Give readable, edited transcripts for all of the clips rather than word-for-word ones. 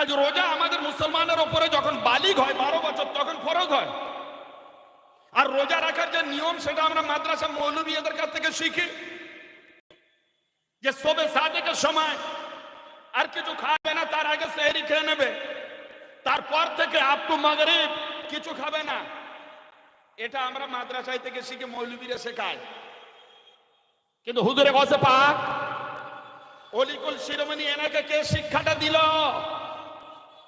আজ রোজা আমাদের মুসলমানের ওপরে যখন বালিগ হয় 12 বছর তখন ফরজ হয়। আর রোজা রাখার যে নিয়ম সেটা আমরা মাদ্রাসা মৌলবী এদের কাছ থেকে শিখি, যে সবে সাদেকের সময় আর কিছু খাবে না, তার আগে সেহরি খেয়ে নেবে, তারপর থেকে আপ টু মাগরিব কিছু খাবে না। এটা আমরা মাদ্রাসায় থেকে শিখে মৌলবীরা শেখায়। কিন্তু হুজুরে গসে পাক অলিকুল শিরোমণি এনাকে কে শিক্ষাটা দিল?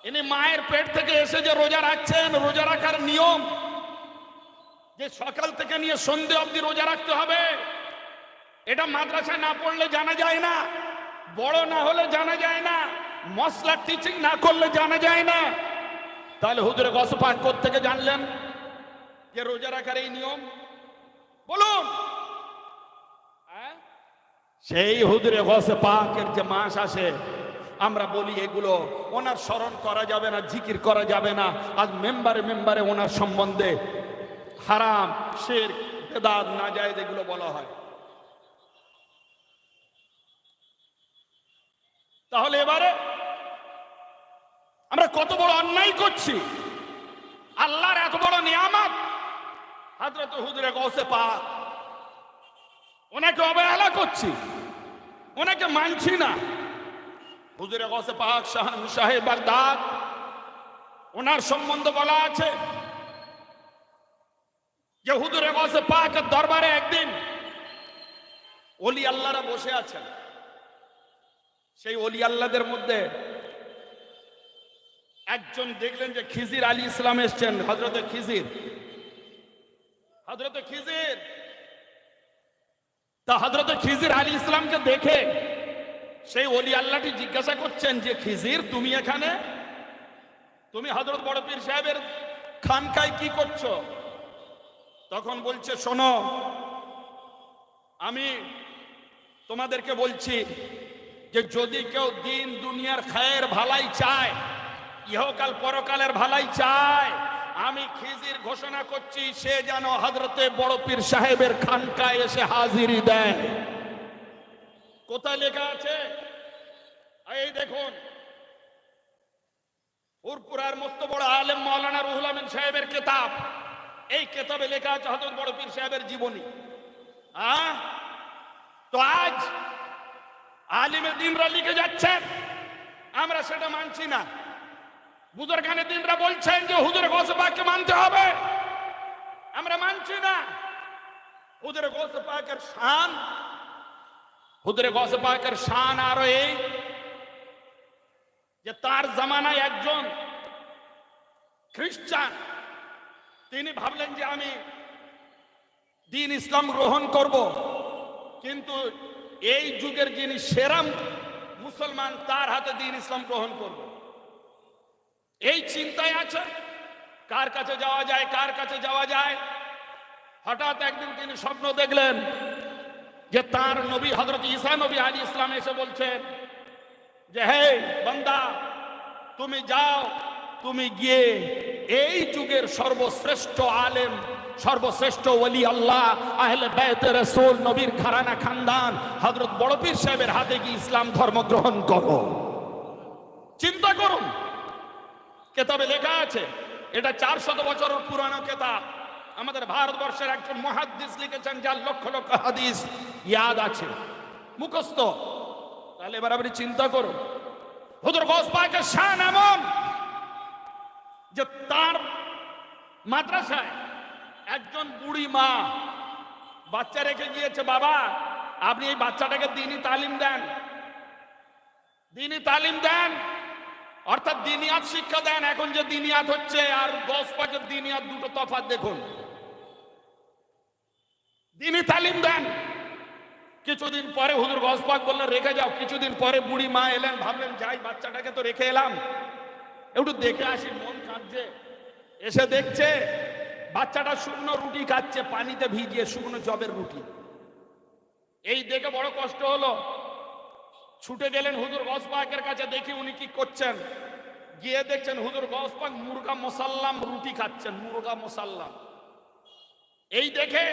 ইনি মায়ের পেট থেকে এসে যে রোজা রাখছেন, রোজা রাখার নিয়ম যে সকাল থেকে নিয়ে সন্ধ্যে অবধি রোজা রাখতে হবে, এটা মাদ্রাসায় না পড়লে জানা যায় না, বড় না হলে জানা যায় না, মশলা টিচিং না করলে জানা যায় না। তাহলে হুজুরে গসে পাক কোত্থেকে জানলেন যে রোজা রাখার এই নিয়ম? বলুন। সেই হুজুরে গসে পাকের যে মাস আসে, আমরা বলি এগুলো ওনার স্মরণ করা যাবে না, জিকির করা যাবে না। আজ মেম্বারে মেম্বারে ওনার সম্বন্ধে হারাম, শিরক, বেদাত, নাজায়েজ এগুলো বলা হয়। তাহলে এবারে আমরা কত বড় অন্যায় করছি। আল্লাহর এত বড় নিয়ামত হযরত হুজুরে গসে পাক, ওনাকে অবহেলা করছি, ওনাকে মানছি না। হুজুরে গসে পাক শাহে বাগদাদ, ওনার সম্বন্ধে বলা আছে যে হুজুরে গসে পাকের দরবারে একদিন ওলি আল্লাহরা বসে আছেন। সেই ওলি আল্লাহদের মধ্যে একজন দেখলেন যে খিজির আলী ইসলাম এসছেন। হযরতে খিজির তা হযরতে খিজির আলী ইসলামকে দেখে সেই ওলি আল্লাহটি জিজ্ঞাসা করছেন যে খিজির, তুমি এখানে, তুমি হযরত বড় পীর সাহেবের খানকায় কি করছো? তখন বলছে, শোনো, আমি তোমাদেরকে বলছি যে যদি কেউ দিন দুনিয়ার খায়ের ভালাই চায়, ইহকাল পরকালের ভালাই চায়, আমি খিজির ঘোষণা করছি সে যেন হযরতে বড় পীর সাহেবের খানকায় এসে হাজিরি দেয়। কোথায় লেখা আছে? এই দেখুন, উরপুরার মস্ত বড় আলেম মাওলানা রুহুল আমিন সাহেবের কিতাব, এই কিতাবে লেখা আছে হযরত বড় পীর সাহেবের জীবনী। তো আজ আলিমে দিনরা লিখে যাচ্ছেন, আমরা সেটা মানছি না। বুজুর্গানে দিনরা বলছেন যে হুজুরে গসে পাককে মানতে হবে, আমরা মানছি না। হুজুরে গসে পাকের শান, হুজুরে গসে পাকের শান আরো এই যে তার জামানায় একজন খ্রিস্টান, তিনি ভাবলেন যে আমি দ্বীন ইসলাম গ্রহণ করব, কিন্তু এই যুগের যিনি সেরা মুসলমান তার হাতে দ্বীন ইসলাম গ্রহণ করব, এই চিন্তায় আছে কার কাছে যাওয়া যায়, কার কাছে যাওয়া যায়। হঠাৎ একদিন তিনি স্বপ্ন দেখলেন যে তার নবী হযরত ঈসা নবী আলাইহিস সালাম এসে বলছেন যে হে বান্দা, তুমি যাও, তুমি গিয়ে এই যুগের সর্বশ্রেষ্ঠ আলেম, সর্বশ্রেষ্ঠ ওলি আল্লাহ, আহলে বাইতে রাসূল, নবীর ঘরানা খানদান হযরত বড় পীর সাহেবের হাতে গিয়ে ইসলাম ধর্ম গ্রহণ করো। চিন্তা করুন, কিতাবে লেখা আছে, এটা 400 বছরের পুরানো কিতাব। আমাদের ভারতবর্ষের একজন মুহাদ্দিস লিখেছেন, যার লক্ষ লক্ষ হাদিস ইয়াদ আছে, মুখস্থ। তাহলে এবার আপনি চিন্তা করুন, হুজুর গৌস পাকের শান এমন যে তার মাদ্রাসায় একজন বুড়ি মা বাচ্চা রেখে গিয়েছে, বাবা আপনি এই বাচ্চাটাকে দ্বীনি তালিম দেন, দ্বীনি তালিম দেন, অর্থাৎ দ্বীনিয়াত শিক্ষা দেন। এখন যে দ্বীনিয়াত হচ্ছে আর গৌস পাকের দ্বীনিয়াত দুটো তফাৎ দেখুন। দ্বীনি তালিম দেন। কিছুদিন পরে হুজুর গৌস পাক বললেন রেখে যাও। কিছুদিন পরে বুড়ি মা এলেন, ভাবলেন যাই বাচ্চাটাকে তো রেখে এলাম, একটু দেখে আসি, মন কাঁদছে। এসে দেখছে বাচ্চাটা শুকনো রুটি খাচ্ছে, পানিতে ভিজিয়ে শুকনো জবের রুটি। এই দেখে বড় কষ্ট হলো, ছুটে গেলেন হুজুর গৌস পাকের কাছে, দেখি উনি কি করছেন। গিয়ে দেখছেন হুজুর গৌস পাক মুরগা মুসাল্লাম রুটি খাচ্ছেন, মুরগা মুসাল্লাম। এই দেখে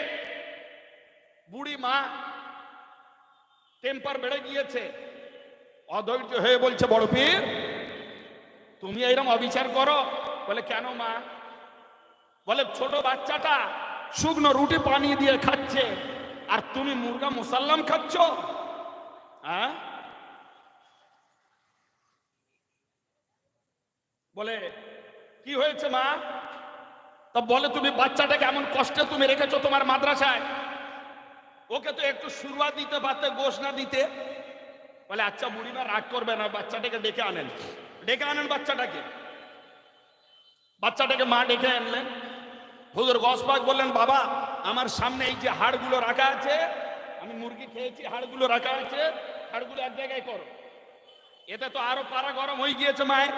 বুড়ি মা টেম্পার বেড়ে গিয়েছে, অধৈর্য হয়ে বলছে, বড় পীর তুমি এইরকম অবিচার করো? বলে কেন মা? বলে ছোট বাচ্চাটা শুকনো রুটি পানি দিয়ে খাচ্ছে, আর তুমি মুরগা মুসাল্লাম খাচ্ছ? হ্যাঁ? বলে কি হয়েছে মা? তা বলে তুমি বাচ্চাটাকে এমন কষ্টে তুমি রেখেছো তোমার মাদ্রাসায়, ওকে তো একটু শুরুয়া দিতে পারতে, গোশ না দিতে। বলে আচ্ছা বুড়িমা রাগ করবে না, বাচ্চাটাকে ডেকে আনেন। ডেকে আনেন বাচ্চাটাকে। বাচ্চাটাকে মা ডেকে আনলেন। হুজুর গওস পাক বললেন, বাবা আমার সামনে এই যে হাড়গুলো রাখা আছে, আমি মুরগি খেয়েছি, হাড়গুলো রাখা আছে, হাড়গুলো এক জায়গায় করো। এতে তো আরো পারা গরম হয়ে গিয়েছে মায়ের,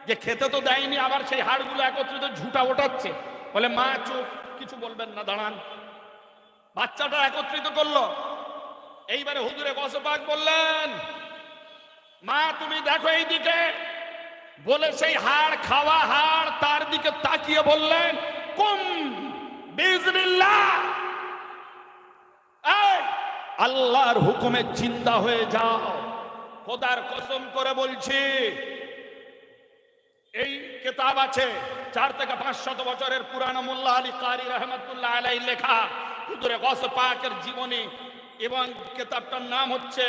যে খেতে তো দেয়নি, আবার সেই হাড়গুলো একত্রিত ঝুটা ওঠাচ্ছে। বলে মা চুপ, কিছু বলবেন না, দাঁড়ান। বাচ্চাটা একত্রিত করলো। এইবারে হুজুরে গওস পাক বললেন, মা তুমি দেখো এই দিকে। বলে সেই হাড় খাওয়া হাড় তার দিকে তাকিয়ে বললেন, কুম বিইজনিল্লাহ, এই আল্লাহর হুকুমে জিন্দা হয়ে যাও। খোদার কসম করে বলছি, এই কিতাব আছে 4 থেকে 500 বছরের পুরানো, মোল্লা আলী কারি রহমতুল্লাহ আলাইহি লেখা হুজুরে গওস পাকের জীবনী, এবং কিতাবটার নাম হচ্ছে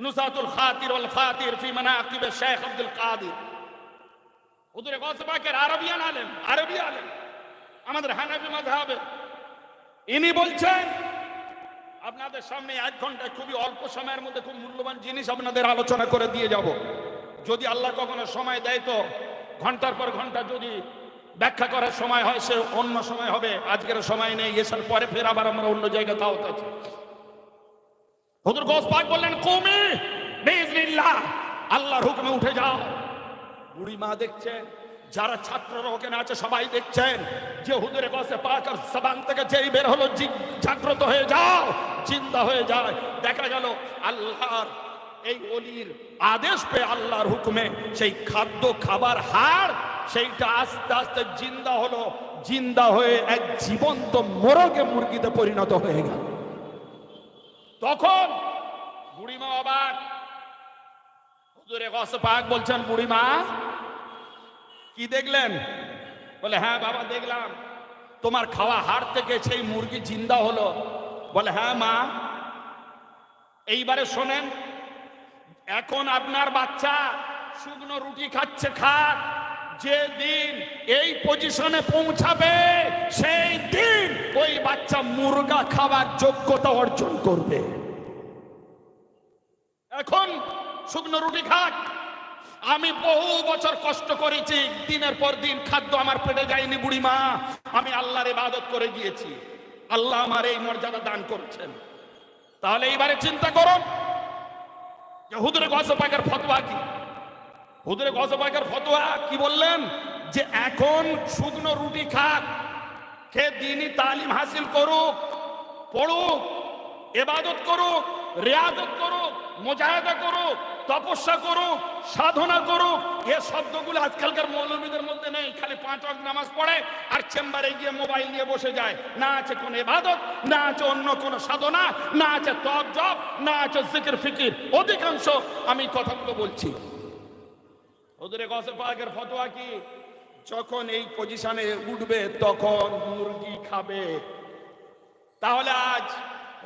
নুসাতুল খাতির ওয়াল ফাতির ফি মানাকিব শেখ আব্দুল কাদির। হুজুরে গওস পাকের আরবিয়ান আলেম, আরবি আলেম, আমাদের হানাফি মাযহাবে। ইনি বলছেন, আপনাদের সামনে 1 ঘন্টায় খুবই অল্প সময়ের মধ্যে খুব মূল্যবান জিনিস আপনাদের আলোচনা করে দিয়ে যাব। যদি আল্লাহ কখনো সময় দেয় তো ঘন্টার পর ঘন্টা যদি ব্যাখ্যা করার সময় হয়, সে অন্য সময় হবে। আজকের সময় নেই, এসার পরে ফের আবার আমরা অন্য জায়গায় দাওয়াত আছে। হুজুর গওস পাক বললেন, কুমি বিইজনিল্লাহ, আল্লাহর হুকুমে উঠে যাও। বুড়ি মা দেখছেন, যারা ছাত্ররা ওখানে আছে সবাই দেখছেন যে হুজুরে গওস পাকের জবান থেকে যেই বের হলো, জাগ্রত হয়ে যাও, জিন্দা হয়ে যায়। দেখা গেল আল্লাহর এই ওলির আদেশ পেয়ে আল্লাহর হুকুমে সেই খাদ্য খাবার হাড় সেইটা আস্তে আস্তে জিন্দা হলো। জিন্দা হয়ে এক জীবন্ত মোরগে মুরগিতে পরিণত হয়ে গেল। তখন বুড়িমা অবাক। হুজুরে গওস পাক বলছেন, বুড়িমা কি দেখলেন? বলে হ্যাঁ বাবা দেখলাম, তোমার খাওয়া হাড় থেকে সেই মুরগি জিন্দা হলো। বলে হ্যাঁ মা। এইবারে শোনেন, এখন আপনার বাচ্চা শুকনো রুটি খাচ্ছে, খাক, যে দিন এই পজিশনে পৌঁছাবে সেই দিন ওই বাচ্চা মুরগা খাবার যোগ্যতা অর্জন করবে। এখন শুকনো রুটি খাক। আমি বহু বছর কষ্ট করেছি, দিনের পর দিন খাদ্য আমার পেটে যায়নি বুড়িমা, আমি আল্লাহর ইবাদত করে গিয়েছি, আল্লাহ আমার এই মর্যাদা দান করছেন। তাহলে এইবারে চিন্তা করুন যে হুজুরে গওস পাকের ফতোয়া কি। হুজুরে গওস পাকের ফতোয়া কি বললেন? যে এখন শুকনো রুটি খাক, খেয়ে দ্বীনি তালিম হাসিল করুক, পড়ুক, ইবাদত করুক, রিয়াজত করুক, মুজাহিদা করুক, তপস্যা করুক, সাধনা করুক। এই শব্দগুলো আজকালকার মৌলবীদের মধ্যে নেই। খালি 5 ওয়াক্ত নামাজ পড়ে আর চেম্বারে গিয়ে মোবাইল নিয়ে বসে যায়। না আছে কোনো ইবাদত, না আছে অন্য কোনো সাধনা, না আছে তপ জপ, না আছে জিকির ফিকির। অধিকাংশ আমি কথাগুলো বলছি। হুজুরে গওস পাকের ফতোয়া কি? যখন এই পজিশনে উঠবে তখন মুরগি খাবে। তাহলে আজ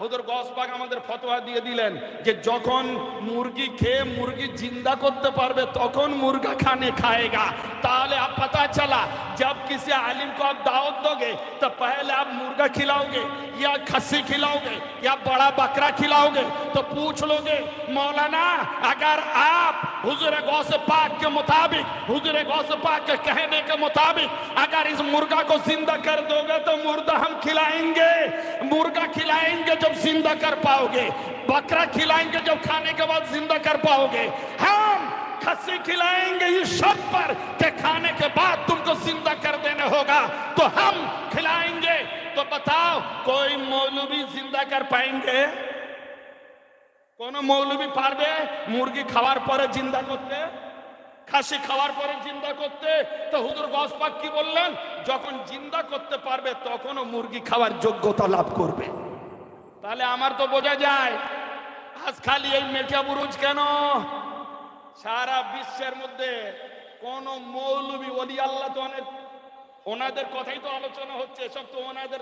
হুজুর গওস পাক আমাদের ফতোয়া দিয়ে দিলেন যে যখন মুরগি খেয়ে মুরগি जिंदा করতে পারবে তখন मुर्गा खाने खाएगा। ताले आप पता चला जब किसी आलिम को आप दावत दोगे तो पहले आप मुर्गा खिलाओगे या खस्सी खिलाओगे या बड़ा बकरा खिलाओगे, तो पूछ लोगे मौलाना अगर आप हुजूर गौस पाक के मुताबिक, हुजूर गौस पाक के कहने के मुताबिक अगर इस मुर्गा को जिंदा कर दोगे तो मुर्दा हम खिलाएंगे। मुर्गा खिलाएंगे जब जिंदा कर पाओगे, बकरा खिलाएंगे जब खाने के बाद जिंदा कर पाओगे, हम खस्सी खिलाएंगे इस शर्त पर कि खाने के बाद तुमको जिंदा कर देने होगा, तो हम खिलाएंगे। तो बताओ कोई मौलवी जिंदा कर पाएंगे? कोनो मौलवी पारबे मुर्गी खावार परे जिंदा करते, খাসি খাওয়ার পরে জিন্দা করতে? তো হুজুর গওস পাক কি বললেন? যখন জিন্দা করতে পারবে তখনও মুরগি খাওয়ার যোগ্যতা লাভ করবে। তাহলে আমার তো বোঝা যায় আজ খালি এই মেটা বুরুজ কেন, সারা বিশ্বের মধ্যে কোন মৌলবী ওলি আল্লাহ তো অনেক, ওনাদের কথাই তো আলোচনা হচ্ছে, এসব তো ওনাদের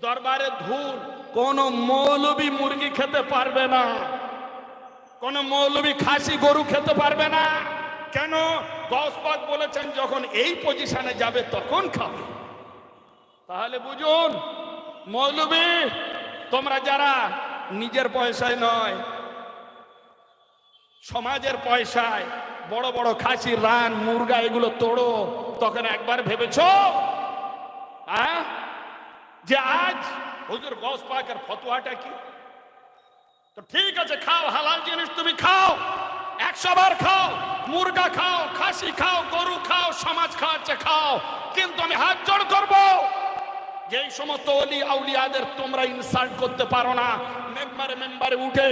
দরবারে ধুল। কোন মৌলবী মুরগি খেতে পারবে না, কোন মৌলবী খাসি গরু খেতে পারবে না। কেন? গৌস পাক বলেছেন যখন এই পজিশনে যাবে তখন খাবে। তাহলে বুঝুন, মৌলবী তোমরা যারা নিজের পয়সায় নয়, সমাজের পয়সায় বড় বড় খাসি, রান, মুরগা এগুলো তোড়ো, তখন একবার ভেবেছো যে আজ হুজুর গৌস পাকের ফতোয়াটা কি? তো ঠিক আছে, খাও, হালাল জিনিস তুমি খাও, 100 বার খাও, মুরগা খাও, খাসি খাও, গরু খাও, সমাজ খাওয়াচ্ছে খাও, কিন্তু আমি হাত জোড় করবো যে এই সমস্ত ওলি আউলিয়াদের তোমরা ইনসাল্ট করতে পারো না। মেম্বারে উঠে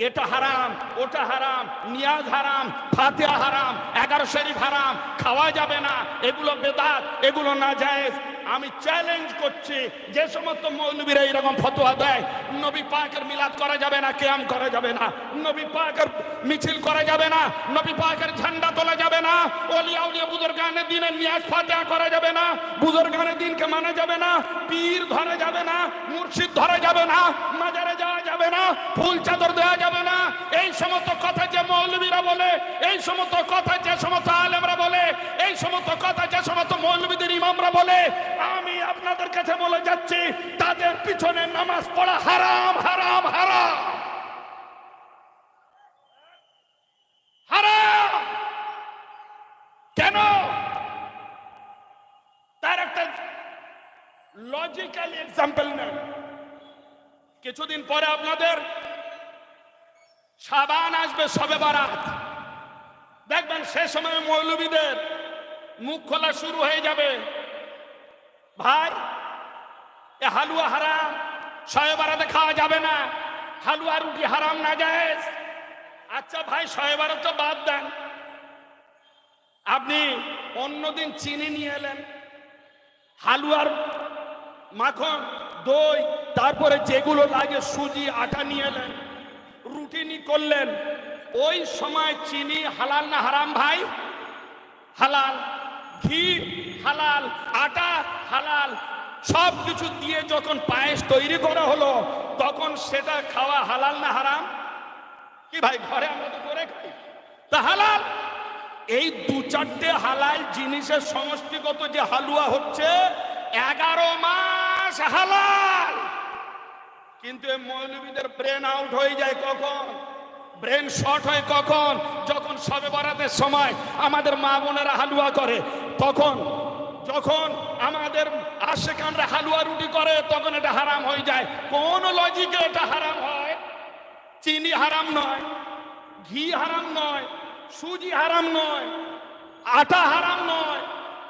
এটা হারাম, ওটা হারাম, নিয়াজ হারাম, ফাতিহা হারাম, 11 শরীফ হারাম, খাওয়া যাবে না, এগুলো বেদাত, এগুলো নাজায়েজ। আমি চ্যালেঞ্জ করছি, যে সমস্ত মৌলবীরা এরকম ফতোয়া দেয়, নবী পাকের মিলাদ করা যাবে না, কিয়াম করা যাবে না, নবী পাকের মিছিল করা যাবে না, নবী পাকের ঝান্ডা তোলা যাবে না, ওলিয়া উলিয়া বুজুর্গানে দিনের নিয়াজ ফাতিহা করা যাবে না, বুজুর্গানে দিনকে মানা যাবে না, পীর ধরা যাবে না, মুর্শিদ ধরা যাবে না, মাজারে যাওয়া যাবে না, ফুল চাদর দেওয়া যাবে না, এই সমস্ত কথা যে মৌলবীরা বলে, এই সমস্ত কথা যে সমস্ত আলেমরা বলে, এই সমস্ত কথা যে সমস্ত মৌলবীদের ইমামরা বলে, আমি আপনাদের কাছে বলে যাচ্ছি তাদের পিছনে নামাজ পড়া হারাম, হারাম, হারাম, হারাম। কেন? তার একটা লজিক্যাল এক্সাম্পল নেন। কিছুদিন পরে আপনাদের শাবান আসবে, শবে বারাত, দেখবেন সে সময় মৌলবীদের মুখ খোলা শুরু হয়ে যাবে, ভাই এ হালুয়া হারাম, শবে বারাতে খাওয়া যাবে না, হালুয়া রুটি হারাম নাজায়েজ। আচ্ছা ভাই, শবে বারাত তো বাদ দেন, আপনি অন্যদিন চিনি নিয়ে এলেন, হালুয়ার মাখন, দই, তারপরে যেগুলো লাগে সুজি, আটা নিয়ে এলেন, রুটি করলেন, ওই সময় চিনি হালাল না হারাম ভাই? হালাল। ঘি হালাল, আটা হালাল, সব কিছু দিয়ে যখন পায়েস তৈরি করা হলো তখন সেটা খাওয়া হালাল না হারাম? কি ভাই, ঘরে আমরা তো করে খাই, তা হালাল। এই 2-4টে হালাল জিনিসের সমষ্টিগত যে হালুয়া হচ্ছে 11 মাস হালাল। কিন্তু এই মৌলবীদের ব্রেন আউট হয়ে যায় কখন? ব্রেন শর্ট হয় কখন? যখন শবে বরাতের সময় আমাদের মা বোনেরা হালুয়া করে, তখন যখন আমাদের আশেকানরা হালুয়া রুটি করে তখন এটা হারাম হয়ে যায়। কোন লজিকে এটা হারাম হয়? চিনি হারাম নয়, ঘি হারাম নয়, সুজি হারাম নয়, আটা হারাম নয়,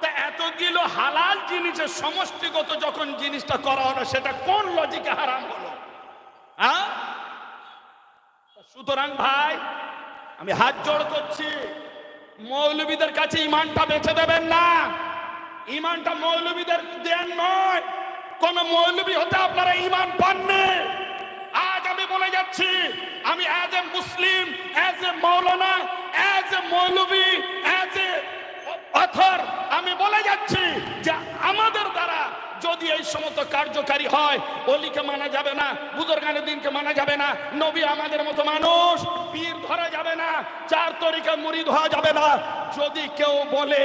তা এতগুলো হালাল জিনিসের সমষ্টিগত যখন জিনিসটা করা হলো সেটা কোন লজিকে হারাম হলো? হ্যাঁ, সুতরাং ভাই আমি হাত জোড় করছি, মৌলবীদের কাছে ইমানটা বেঁচে দেবেন না। ইমানটা মৌলবীদের দেন নয়, কোন মৌলবী হতে আপনারা ইমান পাননি। আজ আমি বলে যাচ্ছি, আমি as a Muslim, as a Maulana, as a Maulvi, as a author, আমি বলে যাচ্ছি যে আমাদের দ্বারা যদি এই সমস্ত কার্যকারী হয়, অলিকে মানা যাবে না, বুজুর্গানে দিনকে মানা যাবে না, নবী আমাদের মতো মানুষ, পীর ধরা যাবে না, 4 তরিকা মুরিদ হওয়া যাবে না। যদি কেউ বলে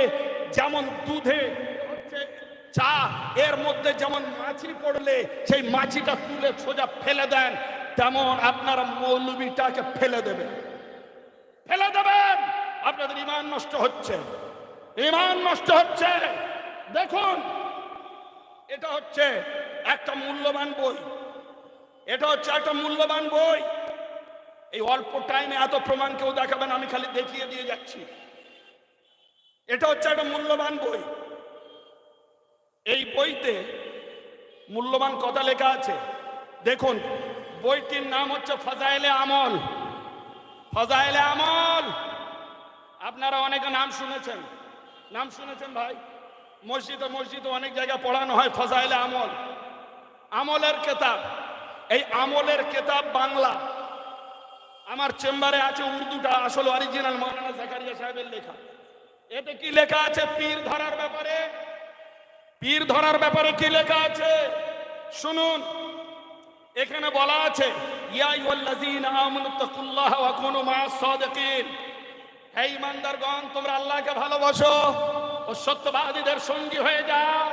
যেমন দুধে চা, এর মধ্যে যেমন মাছি পড়লে সেই মাছিটা তুলে সোজা ফেলে দেন, তেমন আপনারা মৌলবীটাকে ফেলে দেবেন, ফেলে দেবেন। আপনাদের ঈমান নষ্ট হচ্ছে, ঈমান নষ্ট হচ্ছে। দেখুন, এটা হচ্ছে একটা মূল্যবান বই, এটা হচ্ছে একটা মূল্যবান বই। এই অল্প টাইমে এত প্রমাণ কেউ দেখাবেন, আমি খালি দেখিয়ে দিয়ে যাচ্ছি। এটা হচ্ছে একটা মূল্যবান বই। এই বইতে মূল্যবান কথা লেখা আছে। দেখুন, বইটির নাম হচ্ছে ফাজাইলে আমল। ফাজাইলে আমল, আপনারা অনেকে নাম শুনেছেন, নাম শুনেছেন ভাই, মসজিদে অনেক জায়গায় পড়ানো হয় ফাজাইলে আমল, আমলের কেতাব। এই আমলের কেতাব বাংলা, আমার চেম্বারে আছে উর্দুটা, আসলে অরিজিনাল মাওলানা জাকারিয়া সাহেবের লেখা। এতে কি লেখা আছে পীর ধরার ব্যাপারে? পীর ধরার ব্যাপারে কি লেখা আছে শুনুন। এখানে বলা আছে ইয়া আইয়ুহাল্লাযীনা আমানু তাকুল্লাহা ওয়া কুনু মা'আস সাদিকিন। হে ঈমানদারগণ, তোমরা আল্লাহকে ভালোবাসো ও সত্যবাদীদের সঙ্গী হয়ে যাও।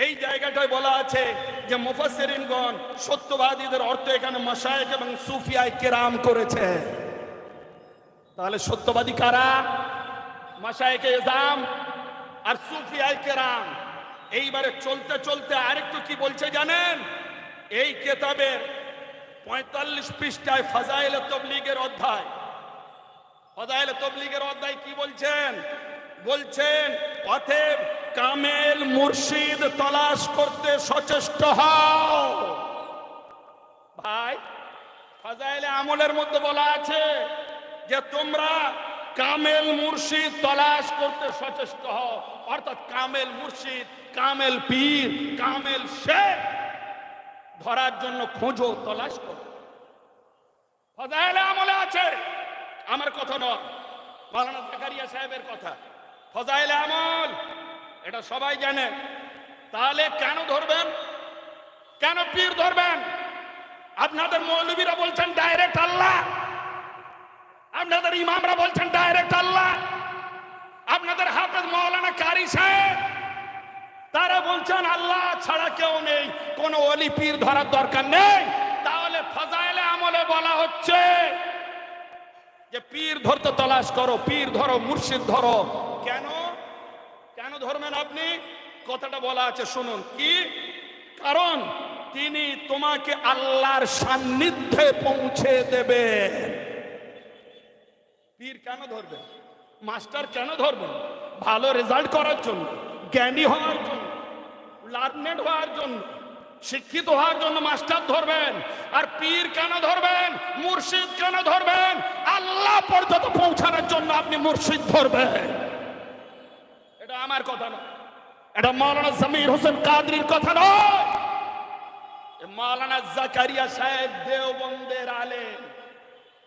এই জায়গাটায় বলা আছে যে মুফাসসিরিনগণ সত্যবাদীদের অর্থ এখানে মাশায়েখ এবং সুফিয়ায়ে কেরাম করেছে। তাহলে সত্যবাদী কারা? মাশায়েখে ইজাম আর সুফিয়ায়ে কেরাম। এইবারে চলতে চলতে আরেকটু কি বলছে জানেন? এই কিতাবের 45 পৃষ্ঠায় ফাজাইলে তাবলীগের অধ্যায়, ফাজাইলে তাবলীগের অধ্যায় কি বলছেন? বলছেন অতএব কামেল মুর্শিদ তলাশ করতে সচেষ্ট হও। ভাই, ফাজাইলে আমলের মধ্যে বলা আছে যে তোমরা কামেল মুর্শিদ তলাশ করতে সচেষ্ট হও, অর্থাৎ কামেল মুর্শিদ, কামেল পীর, কামেল শেখ ধরার জন্য খোঁজো, তলাশ করো। ফাজাইলে আমলে আছে, আমার কথা নয়, মাওলানা জাকারিয়া সাহেবের কথা। ফাজাইলে আমল, এটা সবাই জানে। তাহলে কেন ধরবেন? কেন পীর ধরবেন? আপনাদের মৌলবীরা বলছেন ডাইরেক্ট আল্লাহ, আপনাদের ইমামরা বলছেন ডাইরেক্ট আল্লাহ, আপনাদের হাফেজ মাওলানা কারি সাহেব তারা বলছেন আল্লাহ ছাড়া কেউ নেই, কোন ওলি পীর ধরার দরকার নেই। তাহলে ফাজাইলে আমলে বলা হচ্ছে যে পীর ধরতে তলাশ করো, পীর ধরো, মুর্শিদ ধরো। কেন কেন ধরবেন আপনি? কথাটা বলা আছে শুনুন কি কারণ? তিনি তোমাকে আল্লাহর সান্নিধ্যে পৌঁছে দেবেন। পীর কেন ধরবেন? মাস্টার কেন ধরবেন? ভালো রেজাল্ট করার জন্য, জ্ঞানী হওয়ার জন্য, লার্নেড হওয়ার জন্য, শিক্ষিত হওয়ার জন্য মাস্টার ধরবেন। আর পীর কেন ধরবেন? মুর্শিদ কেন ধরবেন? আল্লাহ পর্যন্ত পৌঁছানোর জন্য আপনি মুর্শিদ ধরবেন। এটা আমার কথা নয়, এটা মাওলানা জমির হোসেন কাদরির কথা নয়, মাওলানা জাকারিয়া সাহেব দেওবন্দের আলেম,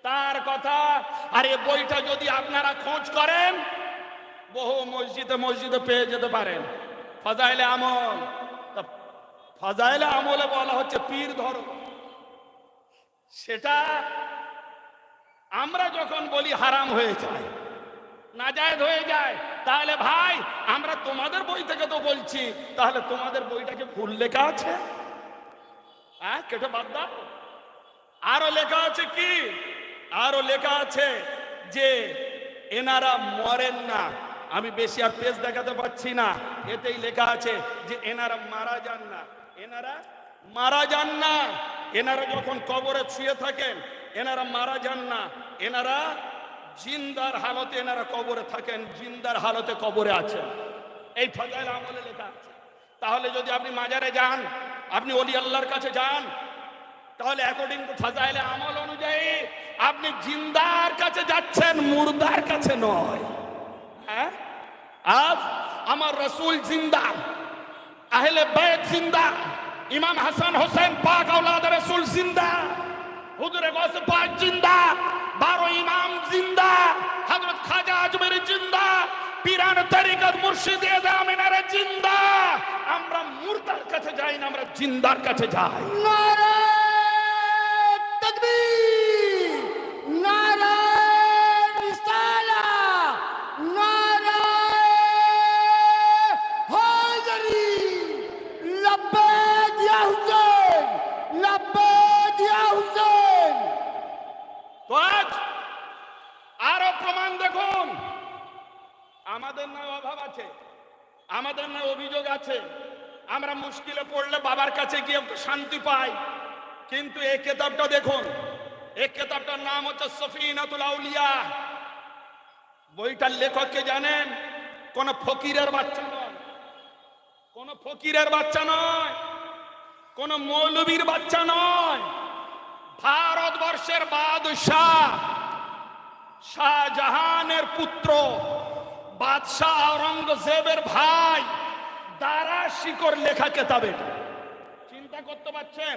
তার কথা। আর এই বইটা যদি আপনারা খোঁজ করেন বহু মসজিদে মসজিদে পেয়ে যেতে পারেন। ফাজাইলে আমল, ফাজাইলে আমলে বলা হচ্ছে পীর ধরো। সেটা আমরা যখন বলি হারাম হয়ে যায়, নাজায়েজ হয়ে যায়, তাহলে ভাই আমরা তোমাদের বই থেকে তো বলছি, তাহলে তোমাদের বইটাকে ভুল লেখা আছে? হ্যাঁ, কেটে বাদ দাও। আরো লেখা আছে কি? আরো লেখা আছে যে এনারা মরেন না। আমি বেশি আর পেজ দেখাতে পাচ্ছি না, এতেই লেখা আছে যে এনারা মারা যান না, এনারা মারা যান না। এনারা যখন কবরে শুয়ে থাকেন এনারা মারা যান না, এনারা জিন্দার হালতে এনারা কবরে থাকেন, জিন্দার হালতে কবরে আছেন। এই ফাজাইল আমলে লেখা আছে। তাহলে যদি আপনি মাজারে যান, আপনি ওলি আল্লাহর কাছে যান, তাহলে অ্যাকর্ডিং টু ফাজাইলে আমল অনুযায়ী আপনি জিন্দার কাছে যাচ্ছেন, মুর্দার কাছে নয়। হ্যাঁ, আজ আমার রাসূল জিন্দা, আহলে বাইত জিন্দা, ইমাম হাসান হোসেন পাক আওলাদ রাসূল জিন্দা, হুজুরে গৌস পাক জিন্দা, 12 ইমাম জিন্দা, হযরত খাজা আজমেরি জিন্দা, পীরান তরিকত মুর্শিদ আযম এনারা জিন্দা। আমরা মুর্দার কাছে যাই না, আমরা জিন্দার কাছে যাই। নারে তাকবীর, নারে রিসালাত, নারে হায়দারি, লব্বাইক ইয়া হুসেন, লব্বাইক ইয়া হুসেন। তো আজ আরো প্রমাণ দেখুন। আমাদের না অভাব আছে, আমাদের না অভিযোগ আছে, আমরা মুশকিলে পড়লে বাবার কাছে গিয়ে একটু শান্তি পাই। কিন্তু এই কিতাবটা দেখুন, এই কিতাবটার নাম হচ্ছে সফিনাতুল আউলিয়া। বইটার লেখককে জানেন? কোন ফকিরের বাচ্চা নয়, কোন ফকিরের বাচ্চা নয়, কোন মৌলবীর বাচ্চা নয়। ভারতবর্ষের বাদশাহ শাহজাহানের পুত্র, বাদশাহ আওরঙ্গজেবের ভাই দারা শিকর লেখা কিতাব। চিন্তা করতে পারছেন?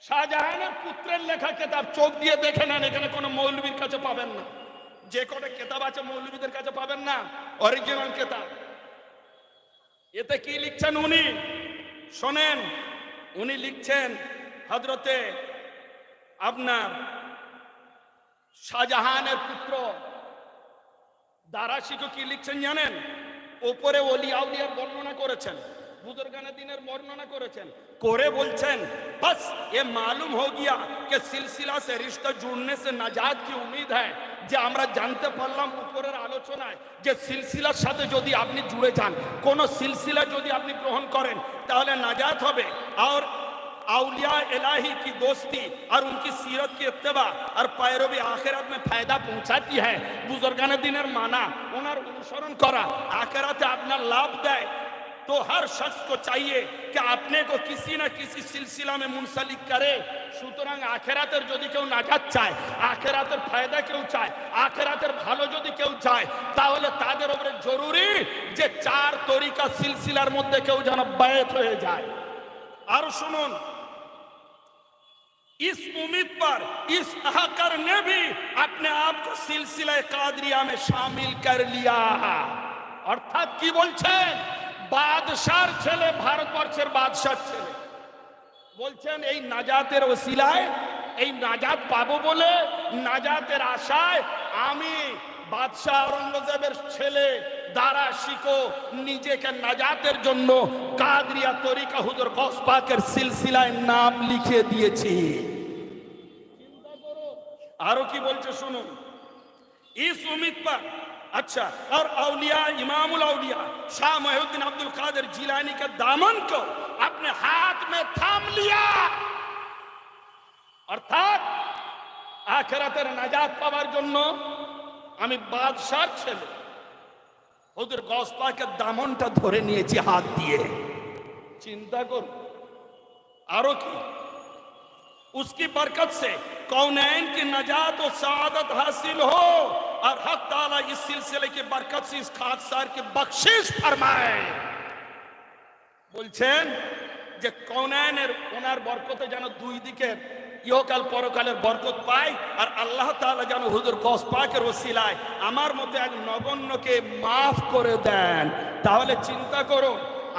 শাহজাহানের পুত্রের লেখা কিতাব। চোখ দিয়ে দেখে নেন, এখানে কোনো মৌলবীর কাছে পাবেন না। যে কটা কেতাব আছে মৌলবীদের কাছে পাবেন না, অরিজিনাল কেতাব। এতে কি লিখছেন উনি শোনেন, উনি লিখছেন হযরতে আপনার শাহজাহানের পুত্র দারাশিকো কি লিখছেন জানেন? ওপরে ওলি আউলিয়ার বর্ণনা করেছেন, বুজুর্গানে দিনের বর্ণনা করেছেন, করে বলছেন बस ये मालूम हो गया कि सिलसिला से रिश्ता जुड़ने से नाजात की उम्मीद है। যে আমরা জানতে পারলাম উপরের আলোচনায় যে সিলসিলার সাথে যদি আপনি জুড়ে যান, কোন সিলসিলা যদি আপনি গ্রহণ করেন তাহলে নাজাত হবে। আর আউলিয়া इलाही की दोस्ती और उनकी सीरत की इत्तिबा और पैरवी आखिरत में फायदा पहुंचाती है। बुजुर्गान दिনের माना ওনার অনুসরণ করা আখিরাতে আপনার লাভ দেয়। तो हर शख्स को चाहिए कि अपने को किसी न किसी सिलसिला में मुंसलिक करे। সুতরাং আখিরাতের যদি কেউ নাজাত চায়, আখিরাতের ফায়দা কেউ চায়, আখিরাতের ভালো যদি কেউ চায়, তাহলে তাদের উপরে জরুরি যে চার তরিকা সিলসিলার মধ্যে কেউ যেন বায়াত হয়ে যায়। আর শুনুন, इस उम्मीद पर इस अहकर ने भी अपने आप को सिलसिला कादरिया में शामिल कर लिया। অর্থাৎ কি বলছেন? বাদশার ছেলে, ভারতবর্ষের বাদশার ছেলে বলছেন এই নাজাতের ওসিলায়, এই নাজাত পাবো বলে, নাজাতের আশায় আমি বাদশাহ আওরঙ্গজেবের ছেলে দারাশিকো নিজেকে নাজাতের জন্য কাদরিয়া তরিকা হুজুর গৌস পাকের সিলসিলায় নাম লিখে দিয়েছি। চিন্তা করো আরো কি বলছে শুনুন। इस उम्मीद पर अच्छा और औलिया इमामुल औलिया शाह मोहिउद्दीन अब्दुल कादिर जिलानी के दामन को अपने हाथ में थाम लिया। অর্থাৎ আখিরাতের নাজাত পাওয়ার জন্য আমি বাদশার ছেলে হুজুর গৌস পাকের দামনটা ধরে নিয়েছি হাত দিয়ে। চিন্তা কর আরো কি, उसकी बरकत से कौनैन की नजात और सआदत हासिल हो और हक ताला इस सिलसिले की बरकत से इस खाकसार की बख्शिश फरमाए। বলছেন যে কৌনাইনের ওনার বরকতে যেন দুই দিকের ইহকাল পরকালের বরকত পায়, আর আল্লাহ তাআলা যেন হুজুর গৌস পাকের ওসিলায় আমার মতো এক নগণ্যকে মাফ করে দেন। তাহলে চিন্তা করো,